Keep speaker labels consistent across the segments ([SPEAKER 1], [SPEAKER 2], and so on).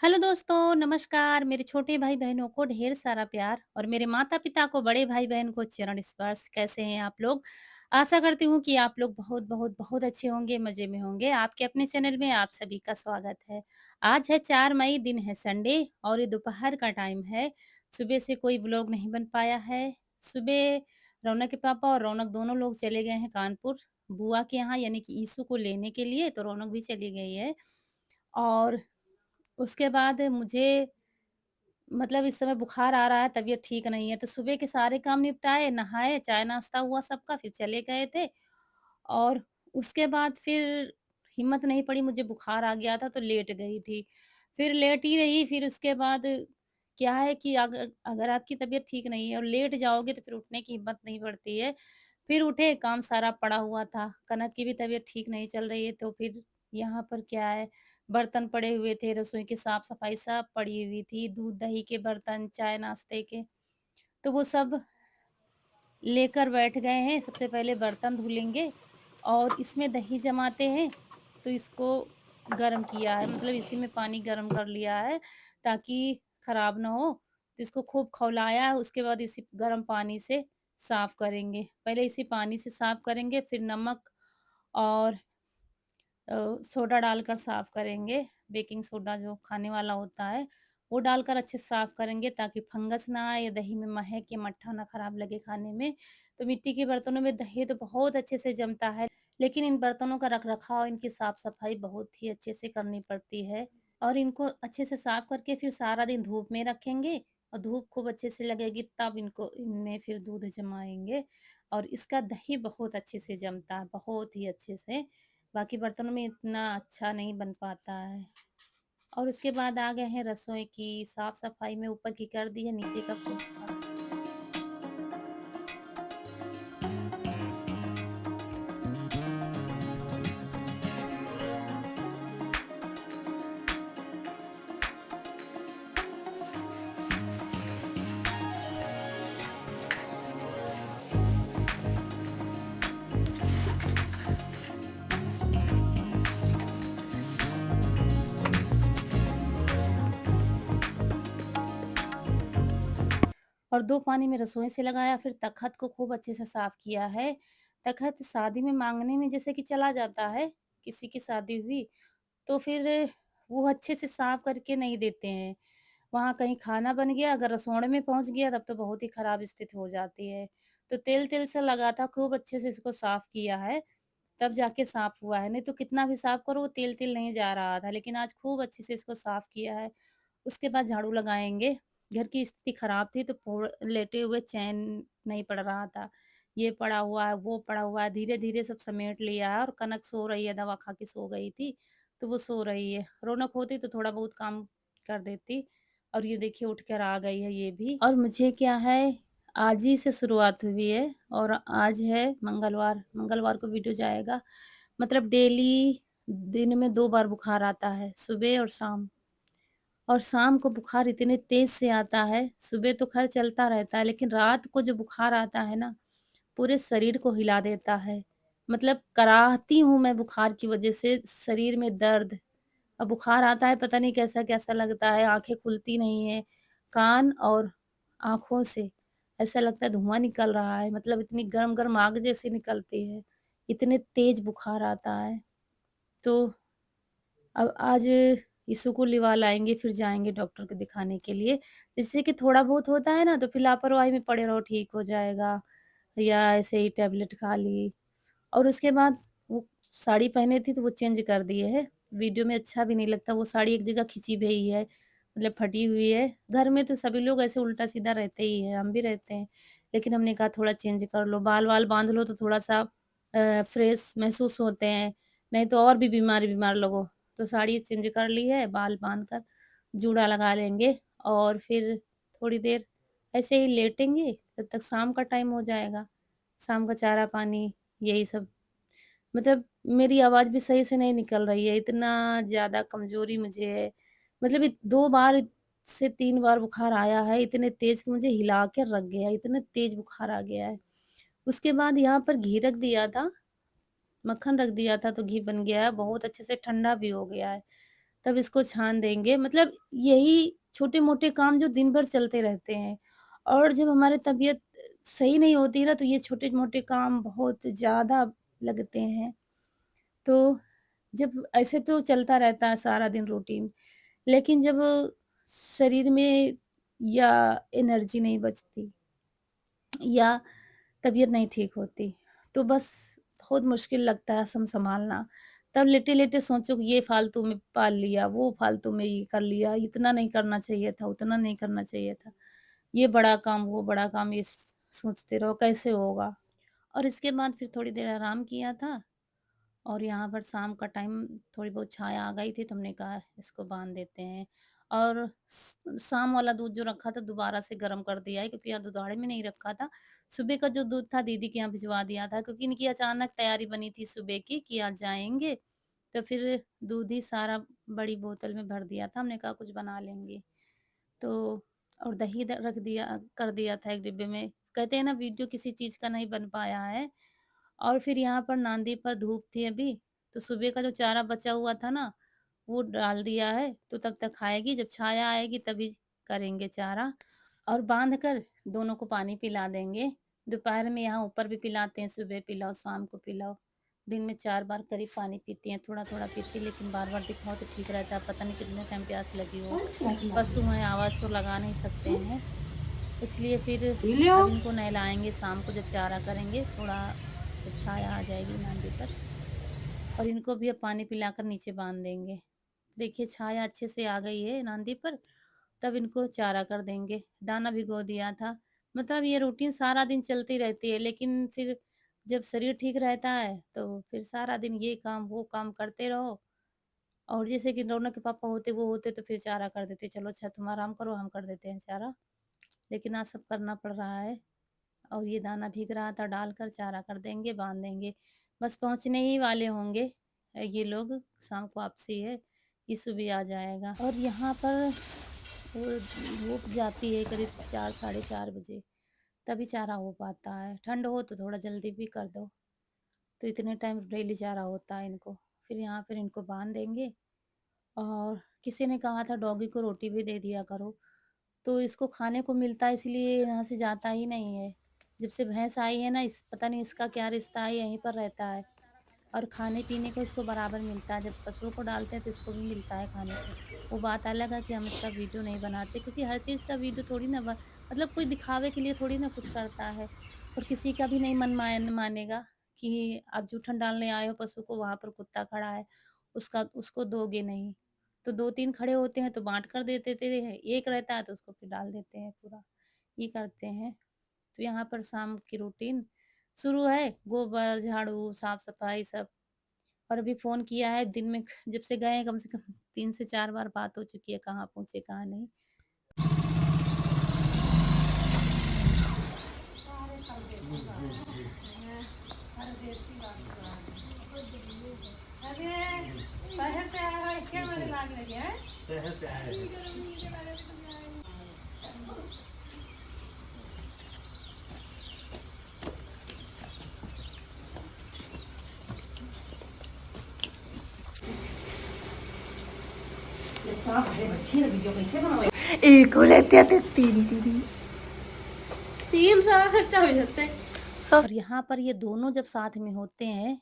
[SPEAKER 1] Hello दोस्तों, नमस्कार। मेरे छोटे भाई-बहनों को ढेर सारा प्यार और मेरे माता-पिता को, बड़े भाई-बहन को चरण स्पर्श। कैसे हैं आप लोग? आशा करती हूँ कि आप लोग बहुत, बहुत, बहुत अच्छे होंगे, मज़े में होंगे। आपके अपने चैनल में आप सभी का स्वागत है। आज है 4 मई, दिन है संडे और ये दोपहर का टाइम है। सुबह से कोई व्लॉग नहीं बन पाया है। सुबह रौनक के पापा और रौनक दोनों लोग चले गए हैं कानपुर, बुआ के यहाँ यानी कि ईशु को लेने के लिए, तो रौनक भी चली गई है। और उसके बाद मुझे मतलब इस समय बुखार आ रहा है, तबीयत ठीक नहीं है, तो सुबह के सारे काम निपटाए, नहाए, चाय-नाश्ता हुआ सबका, फिर चले गए थे। और उसके बाद फिर हिम्मत नहीं पड़ी, मुझे बुखार आ गया था तो लेट गई थी। फिर लेटी रही, फिर उसके बाद क्या है कि अगर अगर आपकी तबीयत ठीक नहीं है और लेट जाओगे तो फिर उठने की हिम्मत नहीं पड़ती है। फिर उठे, काम सारा पड़ा हुआ था। कनक की भी तबीयत ठीक नहीं चल रही है, तो फिर यहाँ पर क्या है, बर्तन पड़े हुए थे, रसोई की साफ-सफाई सब पड़ी हुई थी, दूध-दही के बर्तन, चाय-नाश्ते के, तो वो सब लेकर बैठ गए हैं। सबसे पहले बर्तन धुलेंगे और इसमें दही जमाते हैं, तो इसको गरम किया है, मतलब इसी में पानी गरम कर लिया है ताकि खराब ना हो। तो इसको खूब खौलाया है, उसके बाद इसी गरम पानी से साफ करेंगे। पहले इसी पानी से साफ करेंगे, फिर नमक और सोडा डालकर साफ करेंगे। बेकिंग सोडा जो खाने वाला होता है, वो डालकर अच्छे से साफ करेंगे ताकि फंगस ना आए या दही में महक या मट्ठा ना खराब लगे खाने में। तो मिट्टी के बर्तनों में दही तो बहुत अच्छे से जमता है, लेकिन इन बर्तनों का रख-रखाव, इनकी साफ-सफाई बहुत ही अच्छे से करनी पड़ती है। और इनको अच्छे से साफ करके फिर सारा दिन धूप में रखेंगे और धूप खूब अच्छे से लगेगी, तब इनको इनमें फिर दूध जमाएँगे और इसका दही बहुत अच्छे से जमता है, बहुत ही अच्छे से। बाकी बर्तनों में इतना अच्छा नहीं बन पाता है। और उसके बाद आ गए हैं रसोई की साफ-सफाई में, ऊपर की कर दी है, नीचे का खूब और 2 पानी में रसोई से लगाया, फिर तख़्त को खूब अच्छे से साफ किया है। तख़्त शादी में माँगने में जैसे कि चला जाता है, किसी की शादी हुई, तो फिर वो अच्छे से साफ करके नहीं देते हैं। वहाँ कहीं खाना बन गया, अगर रसोड़े में पहुँच गया तब तो बहुत ही खराब स्थिति हो जाती है। तो तेल-तेल से लगा था, खूब अच्छे से इसको साफ किया है, तब जाके साफ हुआ है, नहीं तो कितना भी साफ करो वो तेल-तेल नहीं जा रहा था। लेकिन आज खूब अच्छे से इसको साफ किया है। उसके बाद झाड़ू लगाएँगे। घर की स्थिति खराब थी तो लेटे हुए चैन नहीं पड़ रहा था। ये पड़ा हुआ है, वो पड़ा हुआ है, धीरे-धीरे सब समेट लिया है और कनक सो रही है, दवा खा के सो गई थी, तो वो सो रही है। रौनक होती तो थोड़ा बहुत काम कर देती और ये देखिए उठ कर आ गई है ये भी। और मुझे क्या है, आज ही से शुरुआत हुई है और आज है मंगलवार, मंगलवार को वीडियो जाएगा। मतलब डेली दिन में 2 बार बुखार आता है, सुबह और शाम। और शाम को बुखार इतने तेज़ से आता है, सुबह तो ख़ैर चलता रहता है, लेकिन रात को जो बुखार आता है ना, पूरे शरीर को हिला देता है। मतलब कराहती हूँ मैं बुखार की वज़ह से, शरीर में दर्द। अब बुखार आता है, पता नहीं कैसा-कैसा लगता है, आँखें खुलती नहीं हैं, कान और आँखों से ऐसा लगता है धुआँ निकल रहा है, मतलब इतनी गरम-गरम आग जैसी निकलती है, इतने तेज़ बुखार आता है। तो अब आज यीशु को लिवा लाएँगे, फिर जाएँगे डॉक्टर को दिखाने के लिए। जिससे कि थोड़ा बहुत होता है ना, तो फिर लापरवाही में पड़े रहो, ठीक हो जाएगा, या ऐसे ही टैबलेट खा ली। और उसके बाद वो साड़ी पहने थी, तो वो चेंज कर दिए है। वीडियो में अच्छा भी नहीं लगता, वो साड़ी एक जगह खिंची हुई है, मतलब फटी हुई है। घर में तो सभी लोग ऐसे उल्टा-सीधा रहते ही हैं, हम भी रहते हैं। लेकिन हमने कहा थोड़ा चेंज कर लो, बाल-वाल बाँध लो तो थोड़ा-सा फ्रेश महसूस होते हैं, नहीं तो और भी बीमार-बीमार लगो। तो साड़ी चेंज कर ली है, बाल बाँध कर जूड़ा लगा लेंगे और फिर थोड़ी देर ऐसे ही लेटेंगे, तब तक शाम का टाइम हो जाएगा। शाम का चारा-पानी यही सब। मतलब मेरी आवाज़ भी सही से नहीं निकल रही है, इतना ज़्यादा कमज़ोरी मुझे है। मतलब इत 2 बार से 3 बार बुखार आया है, इतने तेज़ कि मुझे हिला के रख गया, इतना तेज़ बुखार आ गया है। उसके बाद यहाँ पर घी रख दिया था, मक्खन रख दिया था तो घी बन गया है, बहुत अच्छे से ठंडा भी हो गया है। तब इसको छान देंगे। मतलब यही छोटे-मोटे काम जो दिन भर चलते रहते हैं और जब हमारी तबीयत सही नहीं होती है ना, तो ये छोटे-मोटे काम बहुत ज़्यादा लगते हैं। तो जब ऐसे तो चलता रहता है सारा दिन रूटीन, लेकिन जब शरीर में या एनर्जी नहीं बचती या तबीयत नहीं ठीक होती, तो बस बहुत मुश्किल लगता है सँभालना। तब लेटे-लेटे सोचो कि ये फालतू में पाल लिया, वो फालतू में ये कर लिया, इतना नहीं करना चाहिए था, उतना नहीं करना चाहिए था। ये बड़ा काम, वो बड़ा काम, ये सोचते रहो कैसे होगा? और इसके बाद फिर थोड़ी देर आराम किया था और यहाँ पर शाम का टाइम थोड़ी बहुत छाया आ गई थी तो हमने कहा इसको बाँध देते हैं। और शाम वाला दूध जो रखा था दोबारा से गर्म कर दिया है क्योंकि यहाँ दुधाड़े में नहीं रखा था। सुबह का जो दूध था दीदी के यहाँ भिजवा दिया था क्योंकि इनकी अचानक तैयारी बनी थी सुबह की कि आज जाएँगे, तो फिर दूध ही सारा बड़ी बोतल में भर दिया था। हमने कहा कुछ बना लेंगे। तो और दही रख दिया कर दिया था एक डिब्बे में। कहते हैं ना वीडियो किसी चीज़ का नहीं बन पाया है। और फिर यहाँ पर नांदी पर धूप थी अभी, तो सुबह का जो चारा बचा हुआ था ना, वो डाल दिया है, तो तब तक खाएगी, जब छाया आएगी तभी करेंगे चारा और बाँध कर दोनों को पानी पिला देंगे। दोपहर में यहाँ ऊपर भी पिलाते हैं, सुबह पिलाओ, शाम को पिलाओ। दिन में 4 बार करीब पानी पीती हैं, थोड़ा-थोड़ा पीती लेकिन बार-बार दिखाओ तो ठीक रहता है, पता नहीं कितने टाइम प्यास लगी हो। पशु हैं, आवाज़ तो लगा नहीं सकते हैं, इसलिए फिर अब
[SPEAKER 2] William?
[SPEAKER 1] इनको नहलाएँगे शाम को जब चारा करेंगे, थोड़ा जब छाया आ जाएगी नांदी पर और इनको भी अब पानी पिलाकर नीचे बाँध देंगे। देखिए छाया अच्छे से आ गई है नांदी पर, तब इनको चारा कर देंगे। दाना भिगो दिया था। मतलब ये रूटीन सारा दिन चलती रहती है, लेकिन फिर जब शरीर ठीक रहता है, तो फिर सारा दिन ये काम, वो काम करते रहो और जैसे कि रौनक के पापा होते, वो होते तो फिर चारा कर देते, "चलो अच्छा तुम आराम करो, हम कर देते हैं चारा।" लेकिन आज सब करना पड़ रहा है। और ये दाना भीग रहा था डालकर चारा कर देंगे, बाँध देंगे। बस पहुँचने ही वाले होंगे ये लोग, शाम को वापसी है, यीशु भी आ जाएगा। और यहाँ पर वो धूप जाती है करीब 4 साढ़े 4 बजे, तभी चारा हो पाता है। ठंड हो तो थोड़ा जल्दी भी कर दो, तो इतने टाइम डेली चारा होता है इनको। फिर यहाँ पर इनको बाँध देंगे और किसी ने कहा था डॉगी को रोटी भी दे दिया करो। तो इसको खाने को मिलता है इसलिए यहाँ से जाता ही नहीं है। जब से भैंस आई है ना इस पता नहीं इसका क्या रिश्ता है यहीं पर रहता है और खाने-पीने को इसको बराबर मिलता है। जब पशुओं को डालते हैं तो इसको भी मिलता है खाने को। वो बात अलग है कि हम इसका वीडियो नहीं बनाते क्योंकि हर चीज़ का वीडियो थोड़ी ना मतलब कोई दिखावे के लिए थोड़ी ना कुछ करता है और किसी का भी नहीं मन मानेगा कि आप जूठन डालने आए हो पशु को वहाँ पर कुत्ता खड़ा है, उसको दोगे नहीं। तो 2-3 खड़े होते हैं तो बाँट कर दे देते हैं, एक रहता है तो उसको फिर डाल देते हैं पूरा, ये करते हैं। तो यहाँ पर शाम की रूटीन शुरू है, गोबर, झाड़ू, साफ-सफाई सब और अभी फ़ोन किया है दिन में जब से गए हैं कम से कम 3 से 4 बार बात हो चुकी है, कहाँ पहुँचे, कहाँ नहीं।
[SPEAKER 2] एक को लेते आते तीन तीन 3 साल खर्चा हो जाता है।
[SPEAKER 1] और यहाँ पर ये दोनों जब साथ में होते हैं,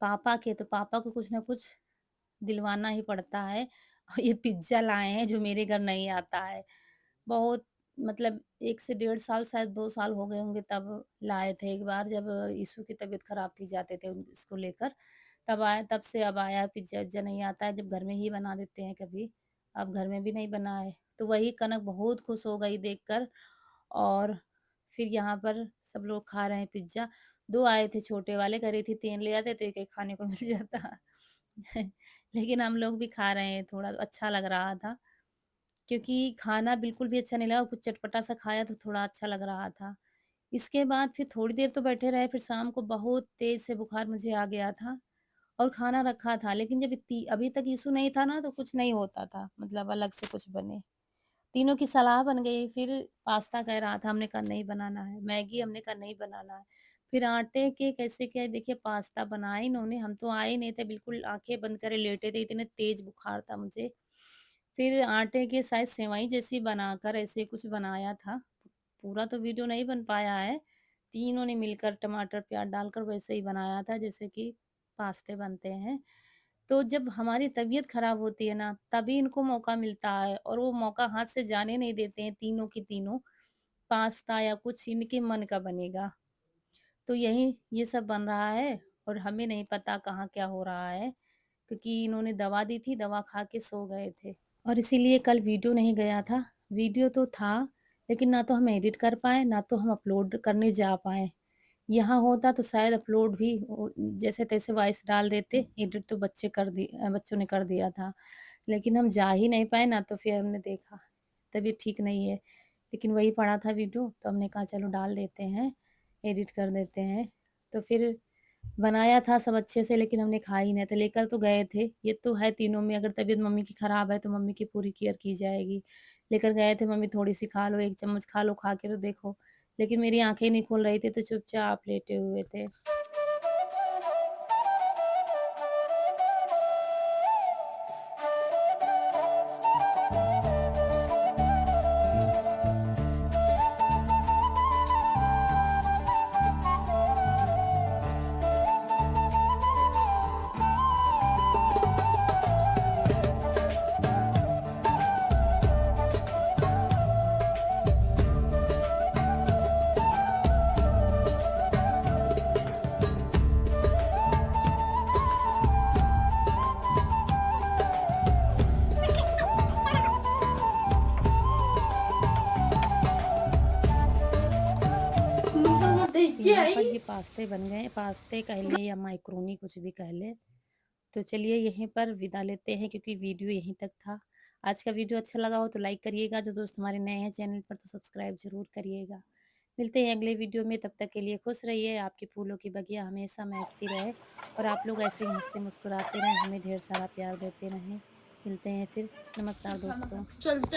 [SPEAKER 1] पापा के तो पापा को कुछ ना कुछ दिलवाना ही पड़ता है और ये पिज़्ज़ा लाए हैं जो मेरे घर नहीं आता है। बहुत मतलब 1 से डेढ़ साल शायद 2 साल हो गए होंगे तब लाए थे एक बार जब यीशु की तबीयत खराब थी जाते थे इसको लेकर, तब आए तब से अब आया पिज़्ज़ा-विज़्ज़ा नहीं आता है जब घर में ही बना देते हैं कभी, अब घर में भी नहीं बना है। तो वही कनक बहुत खुश हो गई देखकर और फिर यहाँ पर सब लोग खा रहे हैं पिज़्ज़ा। 2 आए थे छोटे वाले, कह रही थी 3 ले आते तो 1-1 खाने को मिल जाता। लेकिन हम लोग भी खा रहे हैं, थोड़ा अच्छा लग रहा था। क्योंकि खाना बिल्कुल भी अच्छा नहीं लगा, कुछ चटपटा-सा खाया तो थोड़ा अच्छा लग रहा था। इसके बाद फिर थोड़ी देर तो बैठे रहे, फिर शाम को बहुत तेज़ से बुखार मुझे आ गया था और खाना रखा था, लेकिन जब इत्ती अभी तक इश्यू नहीं था ना, तो कुछ नहीं होता था, मतलब अलग से कुछ बने। तीनों की सलाह बन गई, फिर पास्ता कह रहा था, हमने कहा नहीं बनाना है, मैगी हमने कहा नहीं बनाना है। फिर आटे के कैसे क्या देखिए पास्ता बनाया इन्होंने, हम तो आए नहीं थे, बिल्कुल आँखें बंद करे लेटे थे, इतने तेज़ बुखार था मुझे। फिर आटे के शायद सेवई जैसी बनाकर ऐसे कुछ बनाया था। पूरा तो वीडियो नहीं बन पाया है। तीनों ने मिलकर टमाटर, प्याज़ डालकर वैसे ही बनाया था जैसे कि पास्ते बनते हैं। तो जब हमारी तबीयत खराब होती है ना, तभी इनको मौका मिलता है और वो मौका हाथ से जाने नहीं देते हैं तीनों की तीनों। पास्ता या कुछ इनके मन का बनेगा। तो यही ये सब बन रहा है और हमें नहीं पता कहाँ क्या हो रहा है, क्योंकि इन्होंने दवा दी थी, दवा खा के सो गए थे। और इसीलिए कल वीडियो नहीं गया था। वीडियो तो था, लेकिन ना तो हम एडिट कर पाए, ना तो हम अपलोड करने जा पाए। यहाँ होता तो शायद अपलोड भी जैसे-तैसे वॉइस डाल देते, एडिट तो बच्चों ने कर दिया था। लेकिन हम जा ही नहीं पाए ना, तो फिर हमने देखा, तबीयत ठीक नहीं है। लेकिन वही पड़ा था वीडियो, तो हमने कहा चलो डाल देते हैं, एडिट कर देते हैं। तो फिर बनाया था सब अच्छे से, लेकिन हमने खा ही नहीं था, लेकर तो गए थे। ये तो है तीनों में, अगर तबीयत मम्मी की खराब है तो मम्मी की पूरी केयर की जाएगी। लेकर गए थे, मम्मी थोड़ी-सी खा लो, 1 चम्मच खा लो, खा के तो देखो। लेकिन मेरी आँखें नहीं खुल रही थी, तो चुपचाप लेटे हुए थे।
[SPEAKER 2] देखिए
[SPEAKER 1] यहाँ पर
[SPEAKER 2] आई।
[SPEAKER 1] ये पास्ते बन गए, पास्ते कह लें या माइक्रोनी कुछ भी कह लें। तो चलिए यहीं पर विदा लेते हैं, क्योंकि वीडियो यहीं तक था। आज का वीडियो अच्छा लगा हो तो लाइक करिएगा, जो दोस्त हमारे नए हैं चैनल पर तो सब्सक्राइब ज़रूर करिएगा। मिलते हैं अगले वीडियो में, तब तक के लिए खुश रहिए, आपके फूलों की बगिया हमेशा महकती रहे और आप लोग ऐसे ही हँसते मुस्कुराते रहें, हमें ढेर सारा प्यार देते रहें। मिलते हैं फिर, नमस्कार दोस्तों।
[SPEAKER 2] चलते